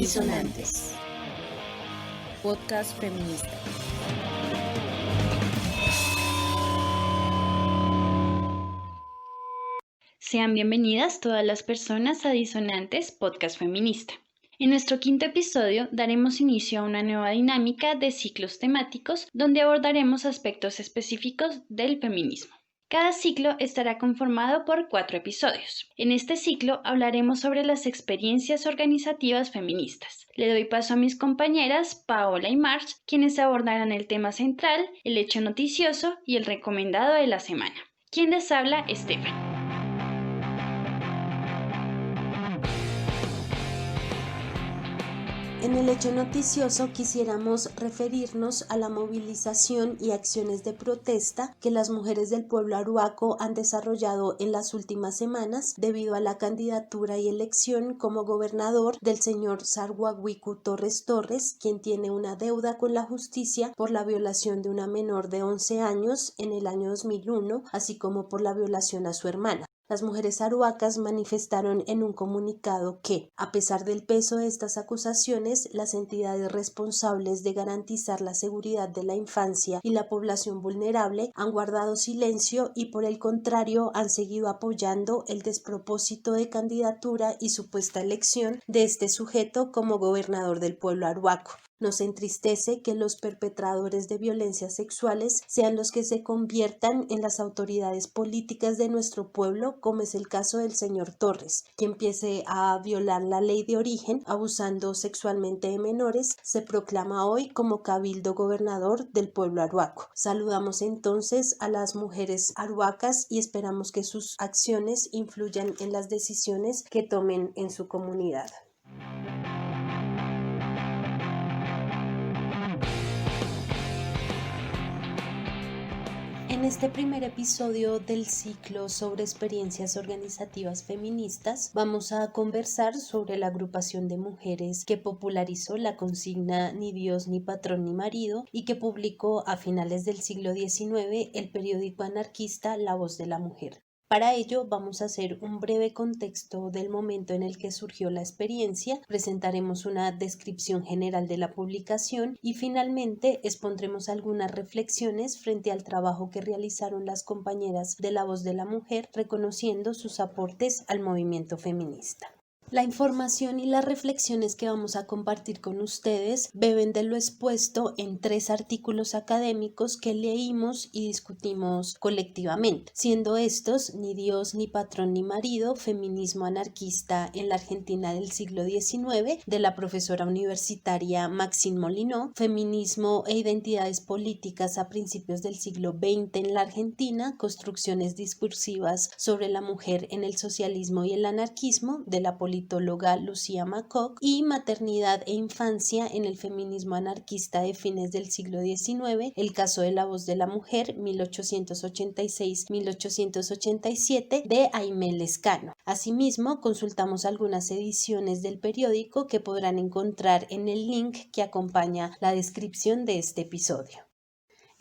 Disonantes, podcast feminista. Sean bienvenidas todas las personas a Disonantes, podcast feminista. En nuestro quinto episodio daremos inicio a una nueva dinámica de ciclos temáticos donde abordaremos aspectos específicos del feminismo. Cada ciclo estará conformado por 4 episodios. En este ciclo hablaremos sobre las experiencias organizativas feministas. Le doy paso a mis compañeras Paola y March, quienes abordarán el tema central, el hecho noticioso y el recomendado de la semana. ¿Quién les habla? Estefan. En el hecho noticioso quisiéramos referirnos a la movilización y acciones de protesta que las mujeres del pueblo arhuaco han desarrollado en las últimas semanas debido a la candidatura y elección como gobernador del señor Sarhuahuicu Torres Torres, quien tiene una deuda con la justicia por la violación de una menor de 11 años en el año 2001, así como por la violación a su hermana. Las mujeres arhuacas manifestaron en un comunicado que, a pesar del peso de estas acusaciones, las entidades responsables de garantizar la seguridad de la infancia y la población vulnerable han guardado silencio y, por el contrario, han seguido apoyando el despropósito de candidatura y supuesta elección de este sujeto como gobernador del pueblo arhuaco. Nos entristece que los perpetradores de violencias sexuales sean los que se conviertan en las autoridades políticas de nuestro pueblo, como es el caso del señor Torres, que empiece a violar la ley de origen, abusando sexualmente de menores, se proclama hoy como cabildo gobernador del pueblo arhuaco. Saludamos entonces a las mujeres arhuacas y esperamos que sus acciones influyan en las decisiones que tomen en su comunidad. En este primer episodio del ciclo sobre experiencias organizativas feministas vamos a conversar sobre la agrupación de mujeres que popularizó la consigna Ni Dios, ni patrón, ni marido y que publicó a finales del siglo XIX el periódico anarquista La Voz de la Mujer. Para ello vamos a hacer un breve contexto del momento en el que surgió la experiencia, presentaremos una descripción general de la publicación y finalmente expondremos algunas reflexiones frente al trabajo que realizaron las compañeras de La Voz de la Mujer, reconociendo sus aportes al movimiento feminista. La información y las reflexiones que vamos a compartir con ustedes beben de lo expuesto en 3 artículos académicos que leímos y discutimos colectivamente, siendo estos Ni Dios, ni patrón, ni marido, feminismo anarquista en la Argentina del siglo XIX, de la profesora universitaria Maxine Molinó, feminismo e identidades políticas a principios del siglo XX en la Argentina, construcciones discursivas sobre la mujer en el socialismo y el anarquismo, de la politóloga Lucía Macoc, y maternidad e infancia en el feminismo anarquista de fines del siglo XIX, el caso de La Voz de la Mujer, 1886-1887, de Aimé Lescano. Asimismo, consultamos algunas ediciones del periódico que podrán encontrar en el link que acompaña la descripción de este episodio.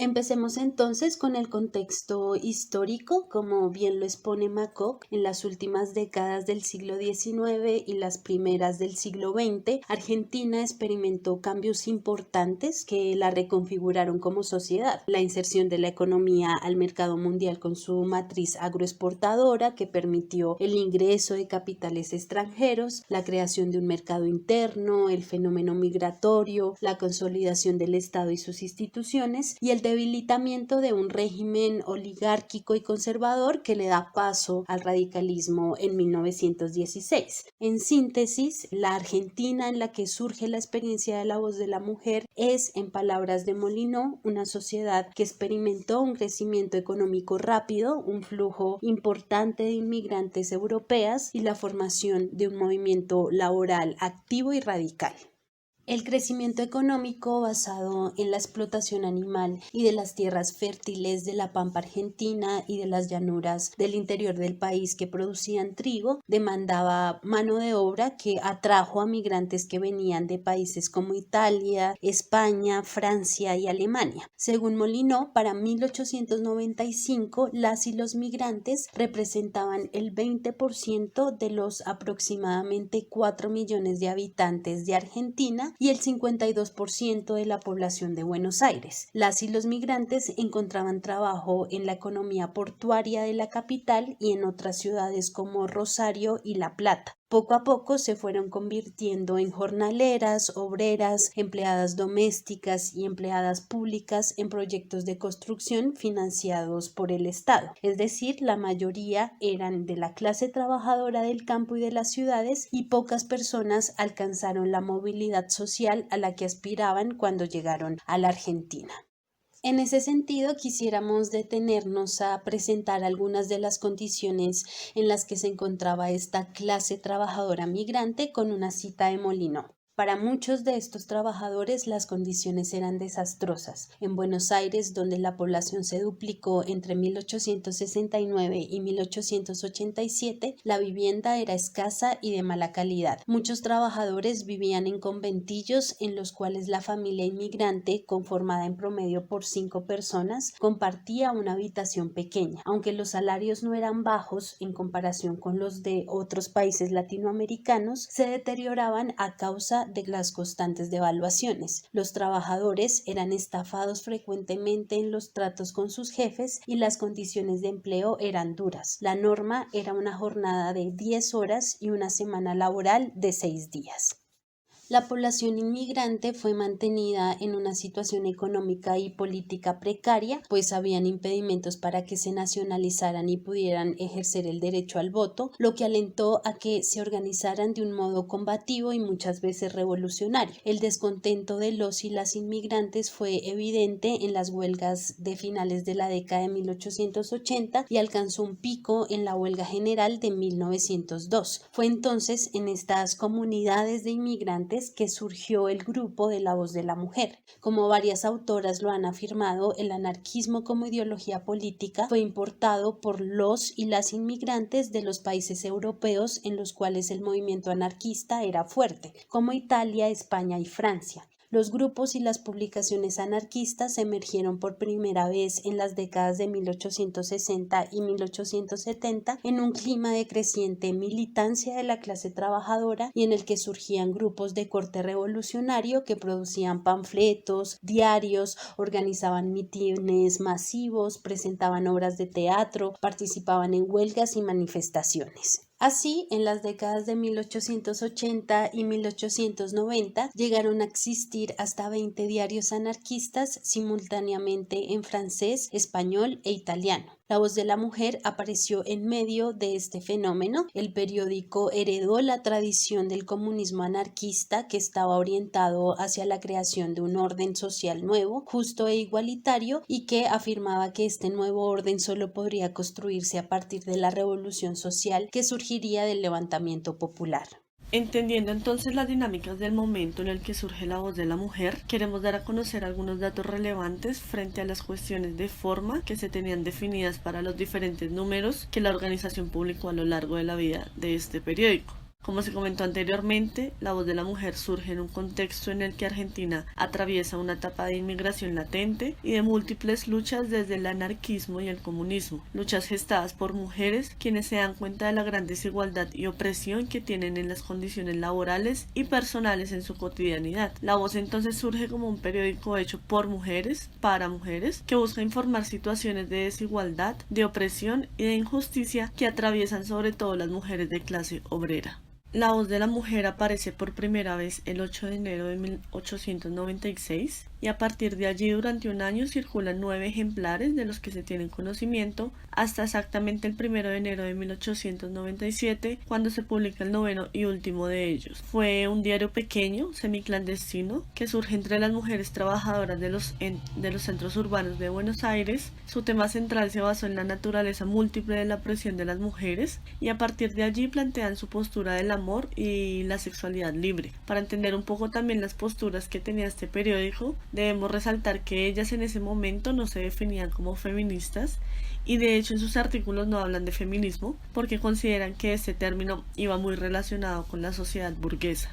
Empecemos entonces con el contexto histórico. Como bien lo expone Macoc, en las últimas décadas del siglo XIX y las primeras del siglo XX, Argentina experimentó cambios importantes que la reconfiguraron como sociedad. La inserción de la economía al mercado mundial con su matriz agroexportadora, que permitió el ingreso de capitales extranjeros, la creación de un mercado interno, el fenómeno migratorio, la consolidación del Estado y sus instituciones, y el debilitamiento de un régimen oligárquico y conservador que le da paso al radicalismo en 1916. En síntesis, la Argentina en la que surge la experiencia de La Voz de la Mujer es, en palabras de Molinó, una sociedad que experimentó un crecimiento económico rápido, un flujo importante de inmigrantes europeas y la formación de un movimiento laboral activo y radical. El crecimiento económico basado en la explotación animal y de las tierras fértiles de la pampa argentina y de las llanuras del interior del país que producían trigo demandaba mano de obra que atrajo a migrantes que venían de países como Italia, España, Francia y Alemania. Según Molinó, para 1895 las y los migrantes representaban el 20% de los aproximadamente 4 millones de habitantes de Argentina y el 52% de la población de Buenos Aires. Las y los migrantes encontraban trabajo en la economía portuaria de la capital y en otras ciudades como Rosario y La Plata. Poco a poco se fueron convirtiendo en jornaleras, obreras, empleadas domésticas y empleadas públicas en proyectos de construcción financiados por el Estado. Es decir, la mayoría eran de la clase trabajadora del campo y de las ciudades y pocas personas alcanzaron la movilidad social a la que aspiraban cuando llegaron a la Argentina. En ese sentido, quisiéramos detenernos a presentar algunas de las condiciones en las que se encontraba esta clase trabajadora migrante con una cita de Molinó. Para muchos de estos trabajadores las condiciones eran desastrosas. En Buenos Aires, donde la población se duplicó entre 1869 y 1887, la vivienda era escasa y de mala calidad. Muchos trabajadores vivían en conventillos en los cuales la familia inmigrante, conformada en promedio por 5 personas, compartía una habitación pequeña. Aunque los salarios no eran bajos en comparación con los de otros países latinoamericanos, se deterioraban a causa de las constantes devaluaciones. Los trabajadores eran estafados frecuentemente en los tratos con sus jefes y las condiciones de empleo eran duras. La norma era una jornada de 10 horas y una semana laboral de 6 días. La población inmigrante fue mantenida en una situación económica y política precaria, pues habían impedimentos para que se nacionalizaran y pudieran ejercer el derecho al voto, lo que alentó a que se organizaran de un modo combativo y muchas veces revolucionario. El descontento de los y las inmigrantes fue evidente en las huelgas de finales de la década de 1880 y alcanzó un pico en la huelga general de 1902. Fue entonces en estas comunidades de inmigrantes que surgió el grupo de La Voz de la Mujer. Como varias autoras lo han afirmado, el anarquismo como ideología política fue importado por los y las inmigrantes de los países europeos en los cuales el movimiento anarquista era fuerte, como Italia, España y Francia. Los grupos y las publicaciones anarquistas emergieron por primera vez en las décadas de 1860 y 1870 en un clima de creciente militancia de la clase trabajadora y en el que surgían grupos de corte revolucionario que producían panfletos, diarios, organizaban mítines masivos, presentaban obras de teatro, participaban en huelgas y manifestaciones. Así, en las décadas de 1880 y 1890 llegaron a existir hasta 20 diarios anarquistas simultáneamente en francés, español e italiano. La Voz de la Mujer apareció en medio de este fenómeno. El periódico heredó la tradición del comunismo anarquista que estaba orientado hacia la creación de un orden social nuevo, justo e igualitario, y que afirmaba que este nuevo orden solo podría construirse a partir de la revolución social que surgiría del levantamiento popular. Entendiendo entonces las dinámicas del momento en el que surge La Voz de la Mujer, queremos dar a conocer algunos datos relevantes frente a las cuestiones de forma que se tenían definidas para los diferentes números que la organización publicó a lo largo de la vida de este periódico. Como se comentó anteriormente, La Voz de la Mujer surge en un contexto en el que Argentina atraviesa una etapa de inmigración latente y de múltiples luchas desde el anarquismo y el comunismo, luchas gestadas por mujeres quienes se dan cuenta de la gran desigualdad y opresión que tienen en las condiciones laborales y personales en su cotidianidad. La Voz entonces surge como un periódico hecho por mujeres, para mujeres, que busca informar situaciones de desigualdad, de opresión y de injusticia que atraviesan sobre todo las mujeres de clase obrera. La Voz de la Mujer aparece por primera vez el 8 de enero de 1896 y a partir de allí durante un año circulan 9 ejemplares de los que se tienen conocimiento hasta exactamente el 1 de enero de 1897, cuando se publica el noveno y último de ellos. Fue un diario pequeño, semiclandestino, que surge entre las mujeres trabajadoras de los centros urbanos de Buenos Aires. Su tema central se basó en la naturaleza múltiple de la presión de las mujeres y a partir de allí plantean su postura del amor y la sexualidad libre. Para entender un poco también las posturas que tenía este periódico, debemos resaltar que ellas en ese momento no se definían como feministas y de hecho en sus artículos no hablan de feminismo porque consideran que este término iba muy relacionado con la sociedad burguesa.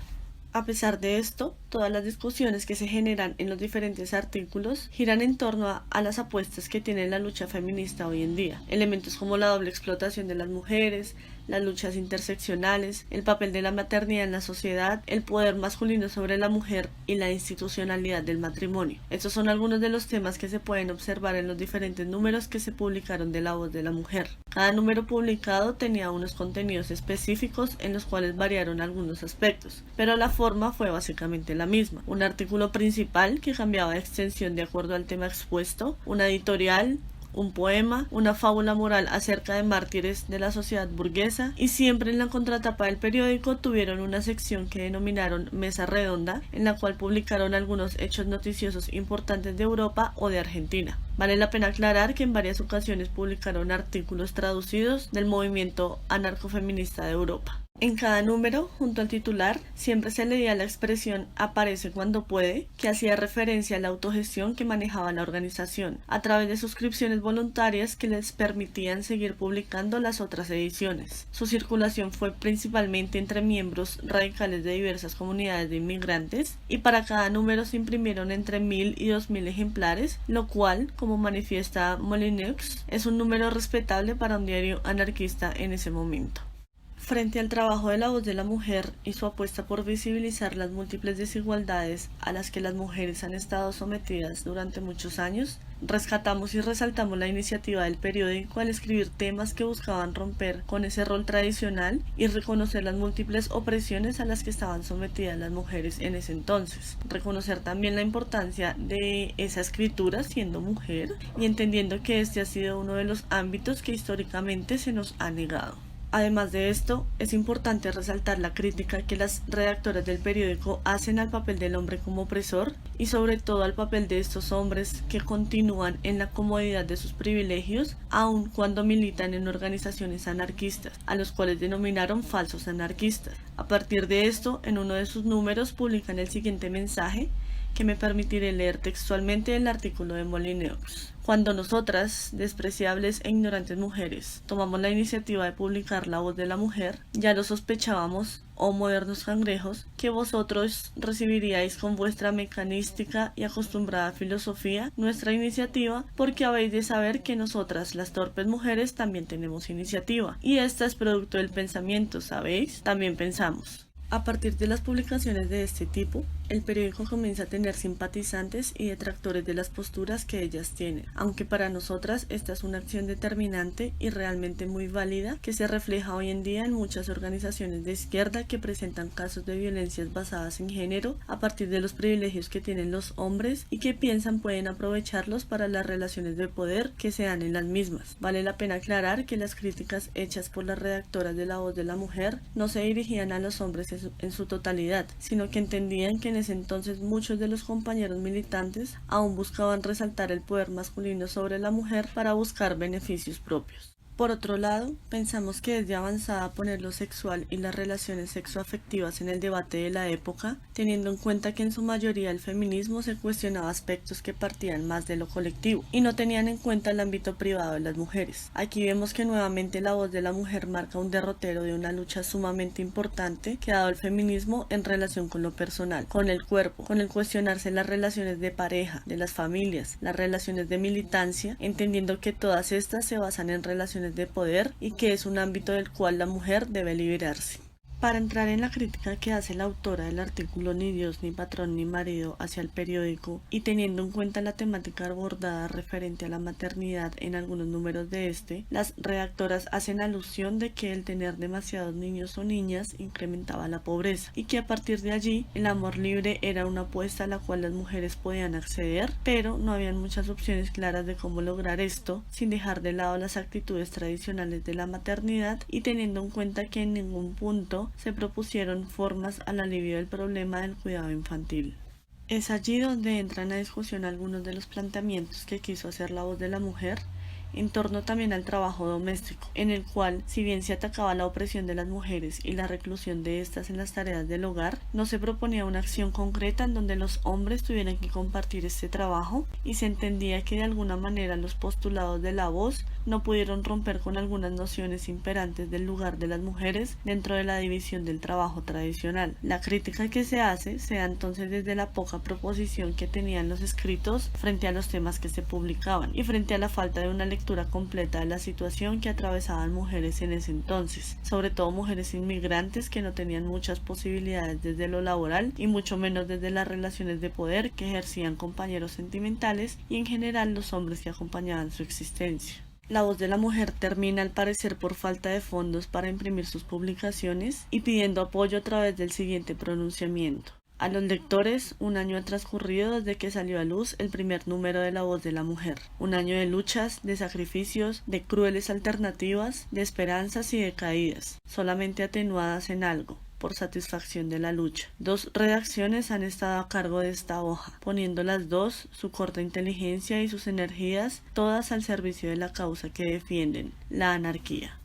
A pesar de esto, todas las discusiones que se generan en los diferentes artículos giran en torno a las apuestas que tiene la lucha feminista hoy en día. Elementos como la doble explotación de las mujeres, las luchas interseccionales, el papel de la maternidad en la sociedad, el poder masculino sobre la mujer y la institucionalidad del matrimonio. Estos son algunos de los temas que se pueden observar en los diferentes números que se publicaron de La Voz de la Mujer. Cada número publicado tenía unos contenidos específicos en los cuales variaron algunos aspectos, pero la forma fue básicamente la misma. Un artículo principal que cambiaba de extensión de acuerdo al tema expuesto, una editorial, un poema, una fábula moral acerca de mártires de la sociedad burguesa y siempre en la contratapa del periódico tuvieron una sección que denominaron Mesa Redonda, en la cual publicaron algunos hechos noticiosos importantes de Europa o de Argentina. Vale la pena aclarar que en varias ocasiones publicaron artículos traducidos del movimiento anarcofeminista de Europa. En cada número, junto al titular, siempre se leía la expresión "aparece cuando puede", que hacía referencia a la autogestión que manejaba la organización, a través de suscripciones voluntarias que les permitían seguir publicando las otras ediciones. Su circulación fue principalmente entre miembros radicales de diversas comunidades de inmigrantes, y para cada número se imprimieron entre 1000 y 2000 ejemplares, lo cual, como manifiesta Molyneux, es un número respetable para un diario anarquista en ese momento. Frente al trabajo de La Voz de la Mujer y su apuesta por visibilizar las múltiples desigualdades a las que las mujeres han estado sometidas durante muchos años, rescatamos y resaltamos la iniciativa del periódico al escribir temas que buscaban romper con ese rol tradicional y reconocer las múltiples opresiones a las que estaban sometidas las mujeres en ese entonces. Reconocer también la importancia de esa escritura siendo mujer y entendiendo que este ha sido uno de los ámbitos que históricamente se nos ha negado. Además de esto, es importante resaltar la crítica que las redactoras del periódico hacen al papel del hombre como opresor y sobre todo al papel de estos hombres que continúan en la comodidad de sus privilegios aun cuando militan en organizaciones anarquistas, a los cuales denominaron falsos anarquistas. A partir de esto, en uno de sus números publican el siguiente mensaje que me permitiré leer textualmente el artículo de Molyneux. Cuando nosotras, despreciables e ignorantes mujeres, tomamos la iniciativa de publicar La Voz de la Mujer, ya lo sospechábamos, oh modernos cangrejos, que vosotros recibiríais con vuestra mecanística y acostumbrada filosofía nuestra iniciativa, porque habéis de saber que nosotras, las torpes mujeres, también tenemos iniciativa, y esta es producto del pensamiento, ¿sabéis? También pensamos. A partir de las publicaciones de este tipo, el periódico comienza a tener simpatizantes y detractores de las posturas que ellas tienen, aunque para nosotras esta es una acción determinante y realmente muy válida que se refleja hoy en día en muchas organizaciones de izquierda que presentan casos de violencias basadas en género a partir de los privilegios que tienen los hombres y que piensan pueden aprovecharlos para las relaciones de poder que se dan en las mismas. Vale la pena aclarar que las críticas hechas por las redactoras de La Voz de la Mujer no se dirigían a los hombres en su totalidad, sino que entendían que en ese entonces muchos de los compañeros militantes aún buscaban resaltar el poder masculino sobre la mujer para buscar beneficios propios. Por otro lado, pensamos que es de avanzada poner lo sexual y las relaciones sexoafectivas en el debate de la época, teniendo en cuenta que en su mayoría el feminismo se cuestionaba aspectos que partían más de lo colectivo y no tenían en cuenta el ámbito privado de las mujeres. Aquí vemos que nuevamente La Voz de la Mujer marca un derrotero de una lucha sumamente importante que ha dado el feminismo en relación con lo personal, con el cuerpo, con el cuestionarse las relaciones de pareja, de las familias, las relaciones de militancia, entendiendo que todas estas se basan en relaciones de poder y que es un ámbito del cual la mujer debe liberarse. Para entrar en la crítica que hace la autora del artículo Ni Dios, ni patrón, ni marido hacia el periódico, y teniendo en cuenta la temática abordada referente a la maternidad en algunos números de las redactoras hacen alusión de que el tener demasiados niños o niñas incrementaba la pobreza, y que a partir de allí el amor libre era una apuesta a la cual las mujeres podían acceder, pero no habían muchas opciones claras de cómo lograr esto, sin dejar de lado las actitudes tradicionales de la maternidad y teniendo en cuenta que en ningún punto se propusieron formas al alivio del problema del cuidado infantil. Es allí donde entran a discusión algunos de los planteamientos que quiso hacer La Voz de la Mujer, en torno también al trabajo doméstico, en el cual, si bien se atacaba la opresión de las mujeres y la reclusión de estas en las tareas del hogar, no se proponía una acción concreta en donde los hombres tuvieran que compartir este trabajo y se entendía que de alguna manera los postulados de La Voz no pudieron romper con algunas nociones imperantes del lugar de las mujeres dentro de la división del trabajo tradicional. La crítica que se hace se da entonces desde la poca proposición que tenían los escritos frente a los temas que se publicaban y frente a la falta de una lectura completa de la situación que atravesaban mujeres en ese entonces, sobre todo mujeres inmigrantes que no tenían muchas posibilidades desde lo laboral y mucho menos desde las relaciones de poder que ejercían compañeros sentimentales y en general los hombres que acompañaban su existencia. La Voz de la Mujer termina al parecer por falta de fondos para imprimir sus publicaciones y pidiendo apoyo a través del siguiente pronunciamiento. A los lectores, un año ha transcurrido desde que salió a luz el primer número de La Voz de la Mujer. Un año de luchas, de sacrificios, de crueles alternativas, de esperanzas y de caídas, solamente atenuadas en algo, por satisfacción de la lucha. 2 redacciones han estado a cargo de esta hoja, poniendo las 2 su corta inteligencia y sus energías, todas al servicio de la causa que defienden, la anarquía.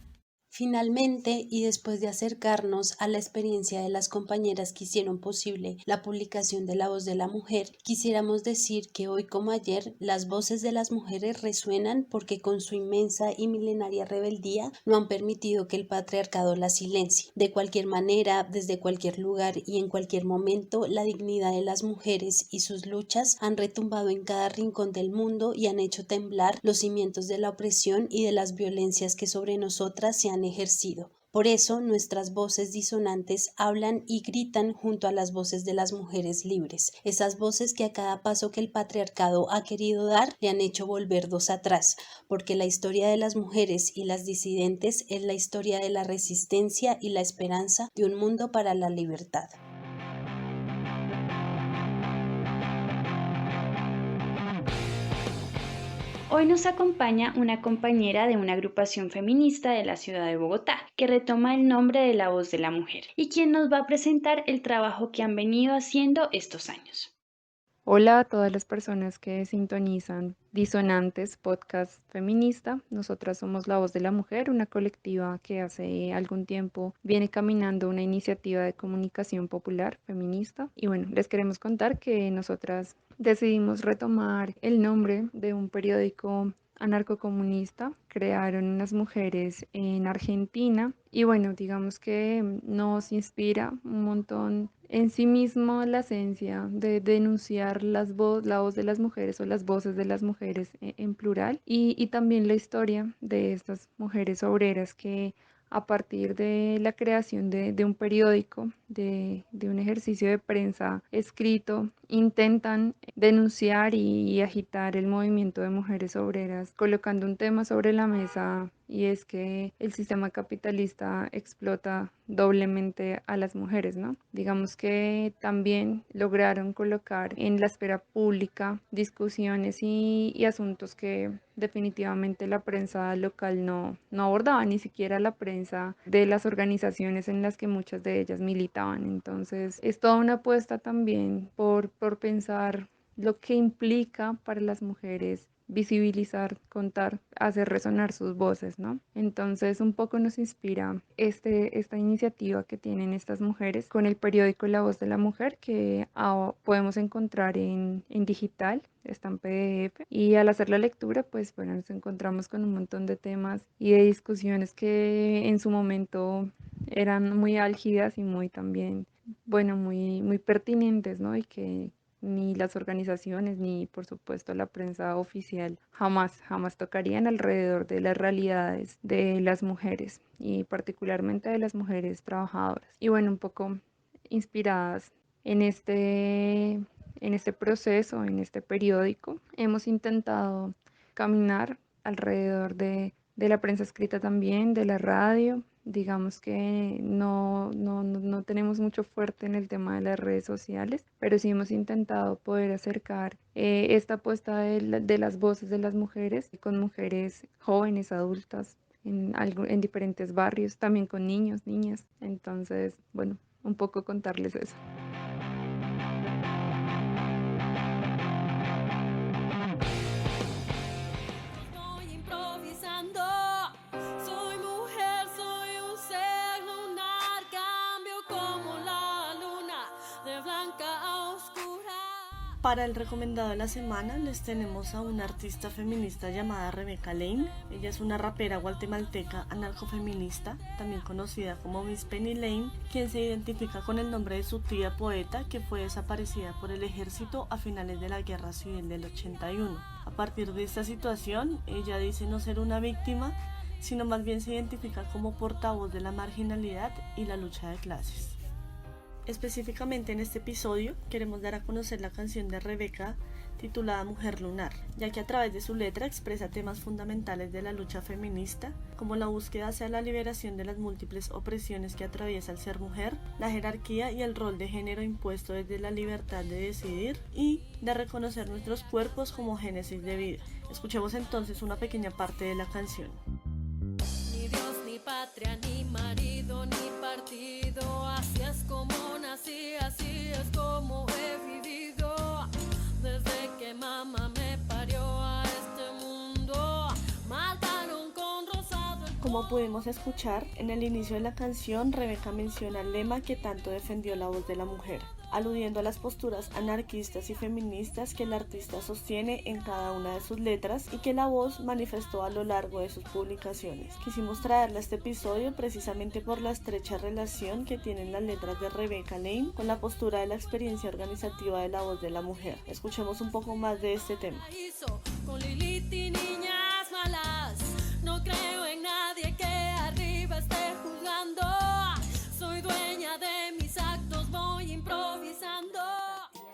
Finalmente, y después de acercarnos a la experiencia de las compañeras que hicieron posible la publicación de La Voz de la Mujer, quisiéramos decir que hoy como ayer las voces de las mujeres resuenan porque con su inmensa y milenaria rebeldía no han permitido que el patriarcado las silencie. De cualquier manera, desde cualquier lugar y en cualquier momento, la dignidad de las mujeres y sus luchas han retumbado en cada rincón del mundo y han hecho temblar los cimientos de la opresión y de las violencias que sobre nosotras se han ejercido. Por eso nuestras voces disonantes hablan y gritan junto a las voces de las mujeres libres, esas voces que a cada paso que el patriarcado ha querido dar le han hecho volver 2 atrás, porque la historia de las mujeres y las disidentes es la historia de la resistencia y la esperanza de un mundo para la libertad. Hoy nos acompaña una compañera de una agrupación feminista de la ciudad de Bogotá, que retoma el nombre de La Voz de la Mujer, y quien nos va a presentar el trabajo que han venido haciendo estos años. Hola a todas las personas que sintonizan Disonantes Podcast Feminista. Nosotras somos La Voz de la Mujer, una colectiva que hace algún tiempo viene caminando una iniciativa de comunicación popular feminista. Y bueno, les queremos contar que nosotras decidimos retomar el nombre de un periódico anarcocomunista, crearon unas mujeres en Argentina y bueno, digamos que nos inspira un montón en sí mismo la esencia de denunciar la voz de las mujeres o las voces de las mujeres en plural y también la historia de estas mujeres obreras que a partir de la creación de un periódico, de un ejercicio de prensa escrito, intentan denunciar y agitar el movimiento de mujeres obreras, colocando un tema sobre la mesa y es que el sistema capitalista explota doblemente a las mujeres, ¿no? Digamos que también lograron colocar en la esfera pública discusiones y asuntos que definitivamente la prensa local no abordaba, ni siquiera la prensa de las organizaciones en las que muchas de ellas militaban. Entonces es toda una apuesta también por pensar lo que implica para las mujeres visibilizar, contar, hacer resonar sus voces, ¿no? Entonces un poco nos inspira esta iniciativa que tienen estas mujeres con el periódico La Voz de la Mujer que podemos encontrar en digital, está en PDF y al hacer la lectura pues bueno nos encontramos con un montón de temas y de discusiones que en su momento eran muy álgidas y muy también bueno muy pertinentes, ¿no? Y que ni las organizaciones, ni por supuesto la prensa oficial jamás tocarían alrededor de las realidades de las mujeres y particularmente de las mujeres trabajadoras. Y bueno, un poco inspiradas en este proceso, en este periódico, hemos intentado caminar alrededor de la prensa escrita también, de la radio. Digamos que no tenemos mucho fuerte en el tema de las redes sociales, pero sí hemos intentado poder acercar esta apuesta de las voces de las mujeres con mujeres jóvenes, adultas, en diferentes barrios, también con niños, niñas. Entonces, bueno, un poco contarles eso. Para el recomendado de la semana les tenemos a una artista feminista llamada Rebecca Lane. Ella es una rapera guatemalteca anarcofeminista, también conocida como Miss Penny Lane, quien se identifica con el nombre de su tía poeta que fue desaparecida por el ejército a finales de la Guerra Civil del 81. A partir de esta situación, ella dice no ser una víctima, sino más bien se identifica como portavoz de la marginalidad y la lucha de clases. Específicamente en este episodio queremos dar a conocer la canción de Rebecca titulada Mujer Lunar, ya que a través de su letra expresa temas fundamentales de la lucha feminista, como la búsqueda hacia la liberación de las múltiples opresiones que atraviesa el ser mujer, la jerarquía y el rol de género impuesto desde la libertad de decidir y de reconocer nuestros cuerpos como génesis de vida. Escuchemos entonces una pequeña parte de la canción. Ni Dios, ni patria, ni marido, ni partido, así es como nací, así es como he vivido, desde que mamá me parió a este mundo, mataron con rosado. Como pudimos escuchar, en el inicio de la canción, Rebecca menciona el lema que tanto defendió la voz de la mujer, aludiendo a las posturas anarquistas y feministas que el artista sostiene en cada una de sus letras y que la voz manifestó a lo largo de sus publicaciones. Quisimos traerle a este episodio precisamente por la estrecha relación que tienen las letras de Rebecca Lane con la postura de la experiencia organizativa de la voz de la mujer. Escuchemos un poco más de este tema. Con Lilith y niñas malas, no creo en nadie que arriba esté juzgando, soy dueña de mis actos, voy improvisando.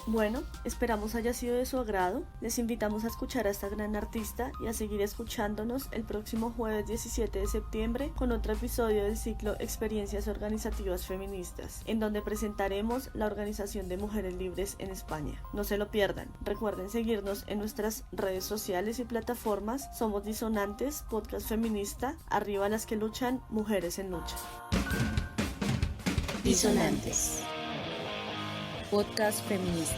Bueno, esperamos haya sido de su agrado. Les invitamos a escuchar a esta gran artista y a seguir escuchándonos el próximo jueves 17 de septiembre con otro episodio del ciclo Experiencias Organizativas Feministas, en donde presentaremos la Organización de Mujeres Libres en España. No se lo pierdan. Recuerden seguirnos en nuestras redes sociales y plataformas. Somos Disonantes, podcast feminista. Arriba las que luchan, mujeres en lucha. Disonantes, podcast feminista.